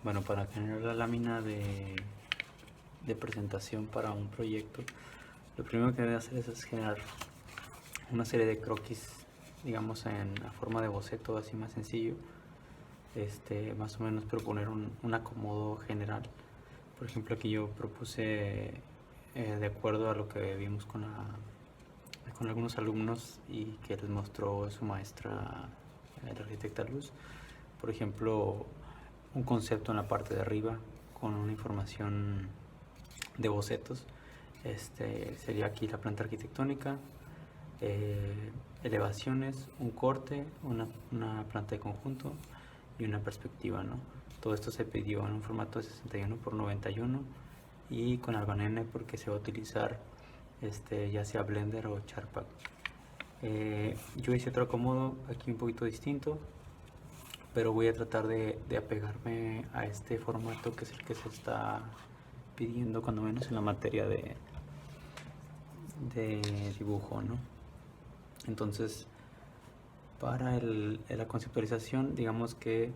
Bueno, para generar la lámina de presentación para un proyecto, lo primero que debe hacer es generar una serie de croquis, digamos en la forma de boceto, así más sencillo. Más o menos proponer un acomodo general. Por ejemplo, aquí yo propuse, de acuerdo a lo que vimos con algunos alumnos y que les mostró su maestra, la arquitecta Luz, por ejemplo, un concepto en la parte de arriba con una información de bocetos. Sería aquí la planta arquitectónica, elevaciones, un corte, una planta de conjunto y una perspectiva, ¿no? Todo esto se pidió en un formato de 61 por 91 y con AlbanN porque se va a utilizar ya sea Blender o Chartpak. Yo hice otro acomodo aquí un poquito distinto, pero voy a tratar de apegarme a este formato que es el que se está pidiendo, cuando menos en la materia de dibujo, ¿no? Entonces, para la conceptualización, digamos que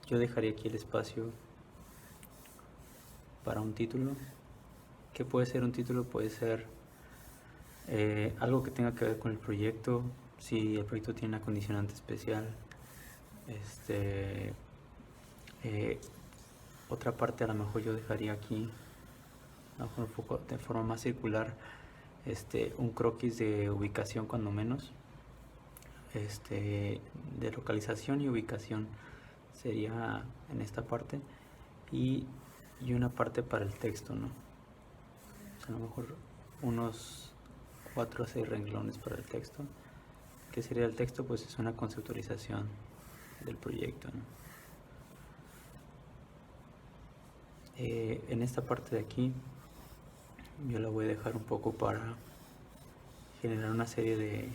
yo dejaría aquí el espacio para un título. ¿Qué puede ser un título? Puede ser algo que tenga que ver con el proyecto, si el proyecto tiene una condicionante especial. Otra parte a lo mejor yo dejaría aquí, a lo mejor un poco de forma más circular, un croquis de ubicación cuando menos, de localización y ubicación sería en esta parte, y una parte para el texto, ¿no? O sea, a lo mejor unos 4 o 6 renglones para el texto. ¿Qué sería el texto? Pues es una conceptualización del proyecto, ¿no? En esta parte de aquí yo la voy a dejar un poco para generar una serie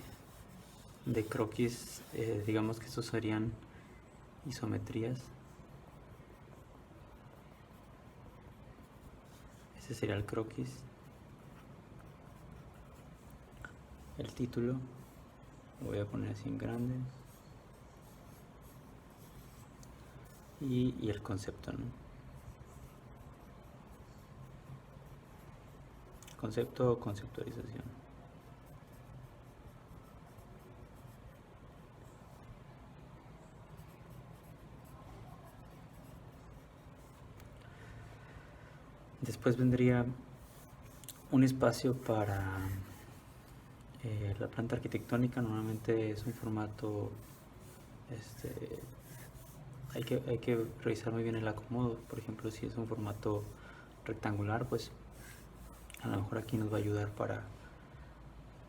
de croquis, digamos que estos serían isometrías. Ese sería el croquis. El título lo voy a poner así en grande. Y el concepto, ¿no? Concepto o conceptualización. Después vendría un espacio para la planta arquitectónica. Normalmente es un formato, hay que revisar muy bien el acomodo. Por ejemplo, si es un formato rectangular, pues a lo mejor aquí nos va a ayudar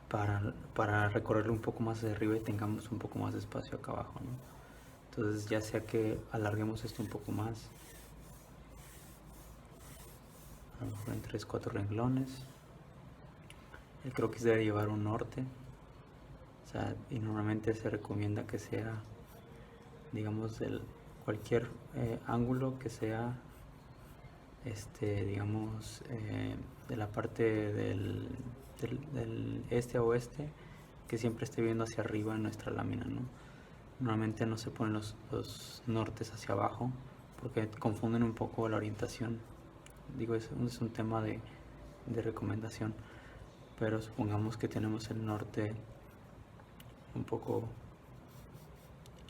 para recorrerlo un poco más de arriba y tengamos un poco más de espacio acá abajo, ¿no? Entonces, ya sea que alarguemos esto un poco más, a lo mejor en 3-4 renglones. El croquis debe llevar un norte, o sea, y normalmente se recomienda que sea, digamos, cualquier ángulo que sea, digamos, de la parte del este a oeste, que siempre esté viendo hacia arriba en nuestra lámina, ¿no? Normalmente no se ponen los nortes hacia abajo porque confunden un poco la orientación. Digo, es un tema de recomendación, pero supongamos que tenemos el norte un poco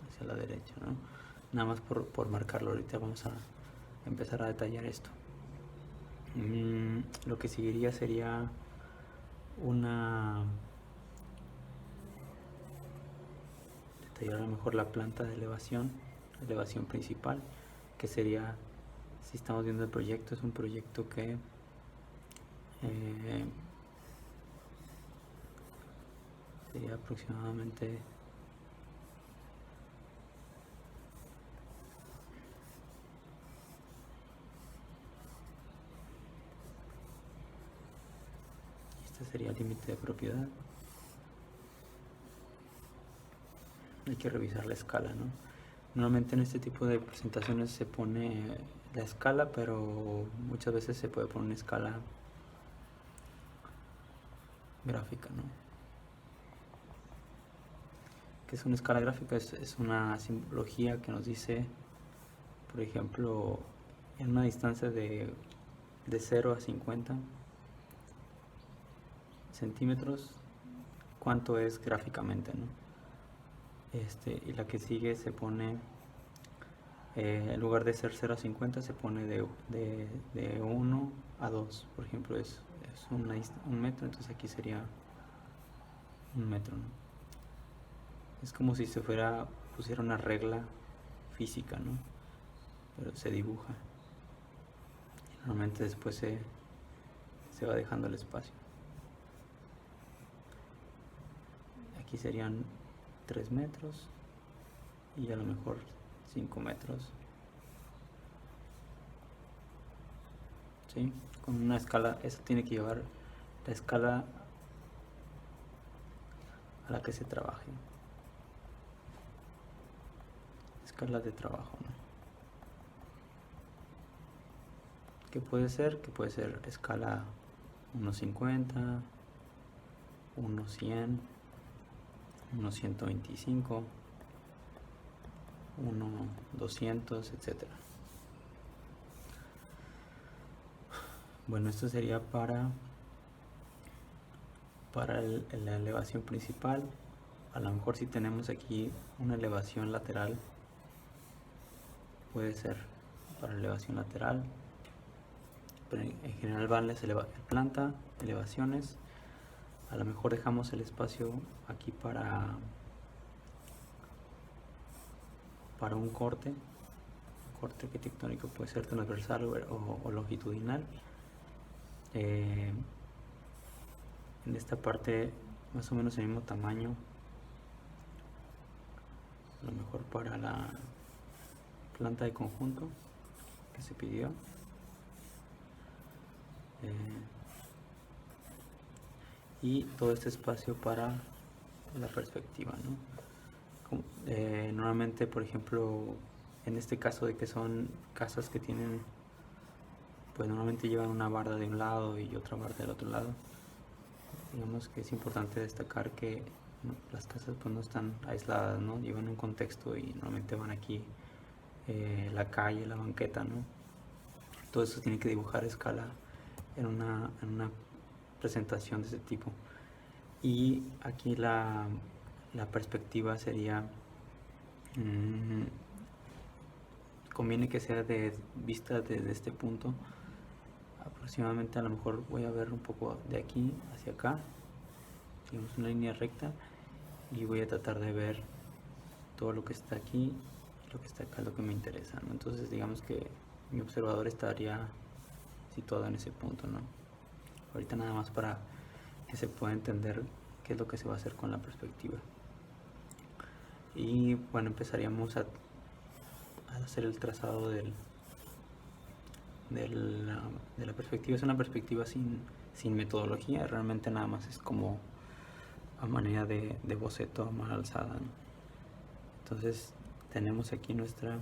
hacia la derecha, ¿no? Nada más por marcarlo. Ahorita vamos a empezar a detallar esto. Lo que seguiría sería detallar a lo mejor la planta de elevación principal, que sería, si estamos viendo el proyecto, es un proyecto que sería aproximadamente este sería el límite de propiedad. Hay que revisar la escala, ¿no? Normalmente en este tipo de presentaciones se pone la escala, pero muchas veces se puede poner una escala gráfica, ¿no? ¿Qué es una escala gráfica? Es una simbología que nos dice por ejemplo, en una distancia de 0 a 50 centímetros, cuánto es gráficamente, ¿no? Y la que sigue se pone, en lugar de ser 0 a 50, se pone de 1 a 2, por ejemplo, es un metro, entonces aquí sería un metro, ¿no? Es como si se pusiera una regla física, ¿no? Pero se dibuja. Y normalmente después se va dejando el espacio. Aquí serían 3 metros y a lo mejor 5 metros. ¿Sí? Con una escala, eso tiene que llevar la escala a la que se trabaje. Escala de trabajo, ¿no? ¿Qué puede ser? Que puede ser escala 1.50, 1.100, 1.125, 1.200, etc. Bueno, esto sería para la elevación principal. A lo mejor si tenemos aquí una elevación lateral, puede ser para elevación lateral, pero en general van las planta, elevaciones. A lo mejor dejamos el espacio aquí para un corte arquitectónico, puede ser transversal o longitudinal. En esta parte más o menos el mismo tamaño, a lo mejor para la planta de conjunto que se pidió. Y todo este espacio para la perspectiva, ¿no? Normalmente, por ejemplo, en este caso de que son casas que tienen, pues normalmente llevan una barda de un lado y otra barda del otro lado. Digamos que es importante destacar que las casas pues no están aisladas, ¿no? Llevan un contexto y normalmente van aquí la calle, la banqueta, ¿no? Todo eso tiene que dibujar a escala en una presentación de ese tipo. Y aquí la perspectiva sería, conviene que sea vista desde este punto. Aproximadamente, a lo mejor voy a ver un poco de aquí hacia acá, digamos una línea recta, y voy a tratar de ver todo lo que está aquí y lo que está acá, lo que me interesa, ¿no? Entonces digamos que mi observador estaría situado en ese punto, ¿no? Ahorita nada más para que se pueda entender qué es lo que se va a hacer con la perspectiva. Y bueno, empezaríamos a hacer el trazado de la perspectiva. Es una perspectiva sin metodología, realmente nada más es como a manera de boceto a mano alzada, ¿no? Entonces tenemos aquí nuestra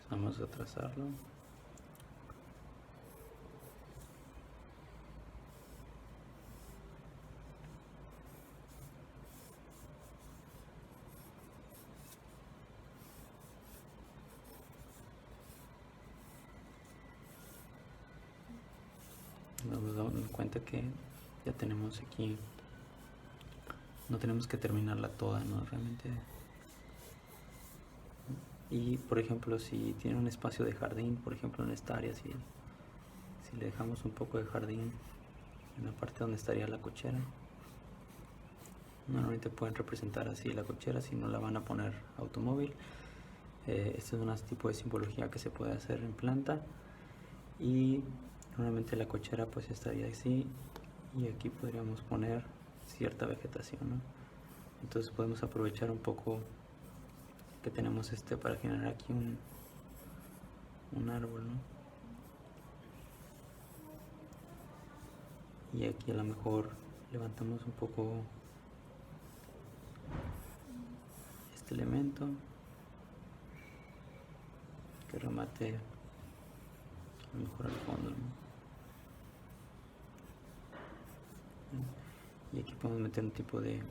vamos a trazarlo. Nos damos cuenta que ya tenemos aquí, no tenemos que terminarla toda, ¿no? Realmente. Y por ejemplo, si tiene un espacio de jardín, por ejemplo en esta área, si le dejamos un poco de jardín en la parte donde estaría la cochera, normalmente pueden representar así la cochera si no la van a poner automóvil. Este es un tipo de simbología que se puede hacer en planta, y normalmente la cochera pues estaría así, y aquí podríamos poner cierta vegetación, ¿no? Entonces podemos aprovechar un poco que tenemos para generar aquí un árbol, ¿no? Y aquí a lo mejor levantamos un poco este elemento que remate mejor el fondo, ¿no? Y aquí podemos meter un tipo de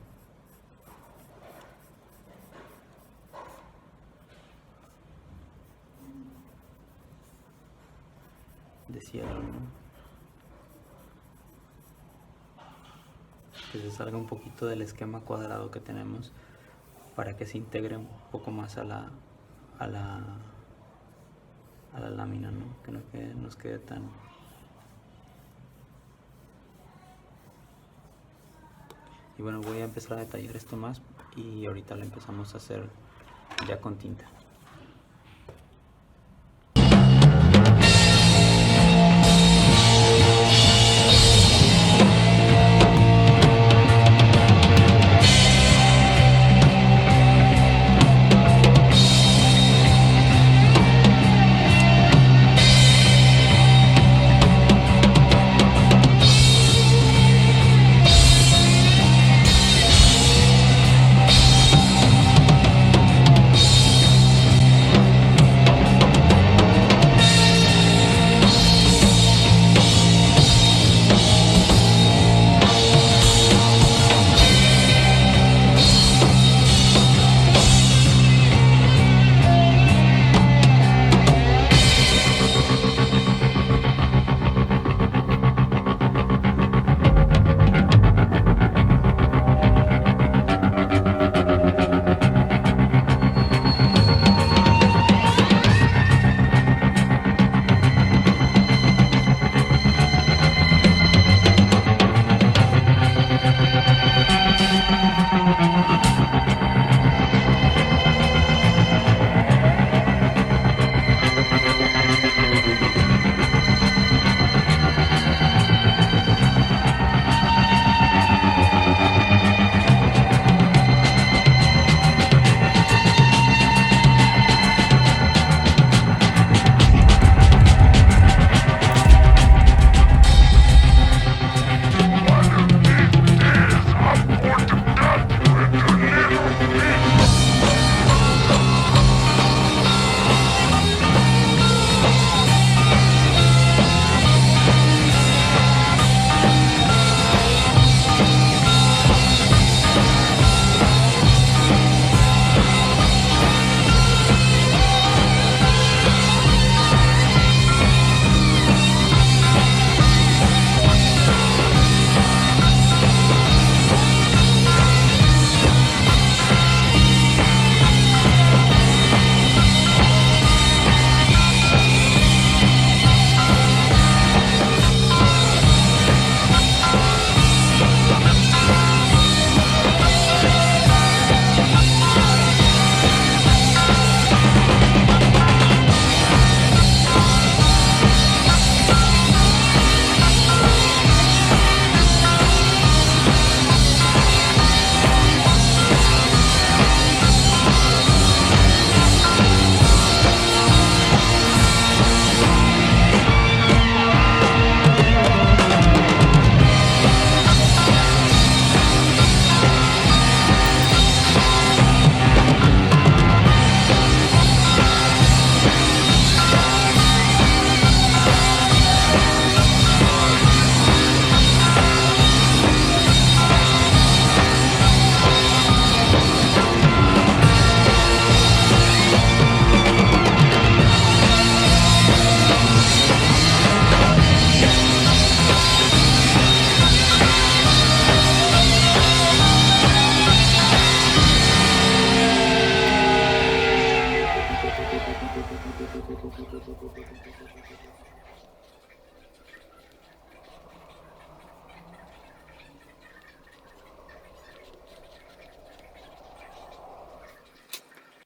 cielo, ¿no? Que se salga un poquito del esquema cuadrado que tenemos para que se integre un poco más a la lámina, ¿no? Que no nos quede tan... Y bueno, voy a empezar a detallar esto más y ahorita lo empezamos a hacer ya con tinta.